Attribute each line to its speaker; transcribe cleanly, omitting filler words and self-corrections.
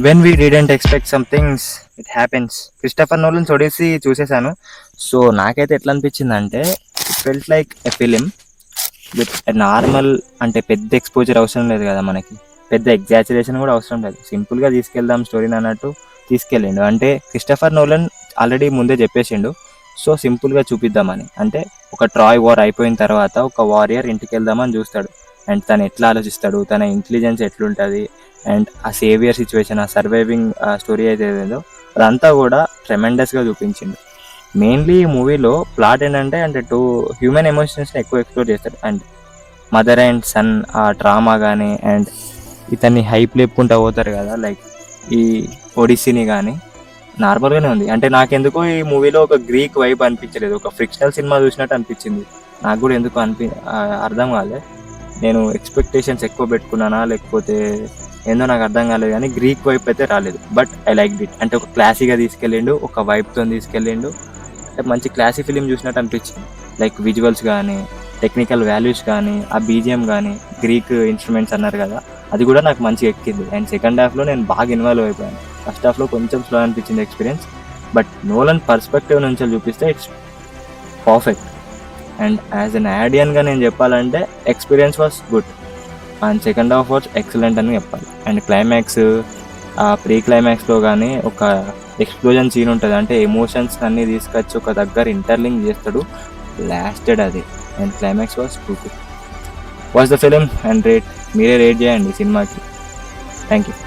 Speaker 1: When we didn't expect some things it happens. Christopher Nolan Odyssey చూసేసాను. So నాకైతే ఎట్లా అనిపించింది అంటే it felt like a film with normal, అంటే పెద్ద ఎక్స్పోజర్ అవసరం లేదు కదా మనకి, పెద్ద ఎగ్జాచురేషన్ కూడా అవసరం లేదు, సింపుల్గా తీసుకెళ్దాం స్టోరీని అన్నట్టు తీసుకెళ్ళిండు. అంటే క్రిస్టఫర్ నోలన్ ఆల్రెడీ ముందే చెప్పేసిండు, సో సింపుల్గా చూపిద్దామని. అంటే ఒక ట్రాయ్ వార్ అయిపోయిన తర్వాత ఒక వారియర్ ఇంటికి వెళ్దామని చూస్తాడు, అండ్ తను ఎట్లా ఆలోచిస్తాడు, తన ఇంటెలిజెన్స్ ఎట్లుంటుంది, అండ్ ఆ సేవియర్ సిచ్యువేషన్, ఆ సర్వైవింగ్ స్టోరీ అయితే ఏదో అదంతా కూడా ట్రెమెండస్గా చూపించిండు. మెయిన్లీ ఈ మూవీలో ప్లాట్ ఏంటంటే అంటే టూ హ్యూమన్ ఎమోషన్స్ని ఎక్కువ ఎక్స్ప్లోర్ చేస్తాడు. అండ్ మదర్ అండ్ సన్ ఆ డ్రామా కానీ, అండ్ ఇతన్ని హైప్ లేపుకుంటూ పోతారు కదా, లైక్ ఈ ఒడిస్సీని కానీ నార్మల్గానే ఉంది. అంటే నాకెందుకో ఈ మూవీలో ఒక గ్రీక్ వైబ్ అనిపించలేదు, ఒక ఫ్రిక్షనల్ సినిమా చూసినట్టు అనిపించింది. నాకు కూడా ఎందుకు అర్థం కాలేదు. నేను ఎక్స్పెక్టేషన్స్ ఎక్కువ పెట్టుకున్నానా లేకపోతే ఏందో నాకు అర్థం కాలేదు, కానీ గ్రీక్ వైబ్ అయితే రాలేదు. But I like it. అంటే ఒక క్లాసీగా తీసుకెళ్ళిండు, ఒక వైబ్తో తీసుకెళ్ళిండు, అంటే మంచి క్లాసీ ఫిలిం చూసినట్టు అనిపించింది. లైక్ విజువల్స్ కానీ, టెక్నికల్ వాల్యూస్ కానీ, ఆ బీజిఎం కానీ, గ్రీక్ ఇన్స్ట్రుమెంట్స్ అన్నారు కదా, అది కూడా నాకు మంచిగా ఎక్కింది. అండ్ సెకండ్ హాఫ్లో నేను బాగా ఇన్వాల్వ్ అయిపోయాను. ఫస్ట్ హాఫ్లో కొంచెం స్లో అనిపించింది ఎక్స్పీరియన్స్, బట్ నోలన్ పర్స్పెక్టివ్ నుంచి చూపిస్తే it's perfect. And as an ఆడియన్గా నేను చెప్పాలంటే experience was good and second half was excellent అని చెప్పాలి. అండ్ క్లైమాక్స్, ఆ ప్రీ క్లైమాక్స్లో కానీ ఒక ఎక్స్ప్లోజన్ సీన్ ఉంటుంది, అంటే ఎమోషన్స్ అన్నీ తీసుకొచ్చి ఒక దగ్గర ఇంటర్లింక్ చేస్తాడు, లాస్టెడ్ అది. And climax was good. Watch the film and rate. మీరే రేట్ చేయండి సినిమాకి. Thank you.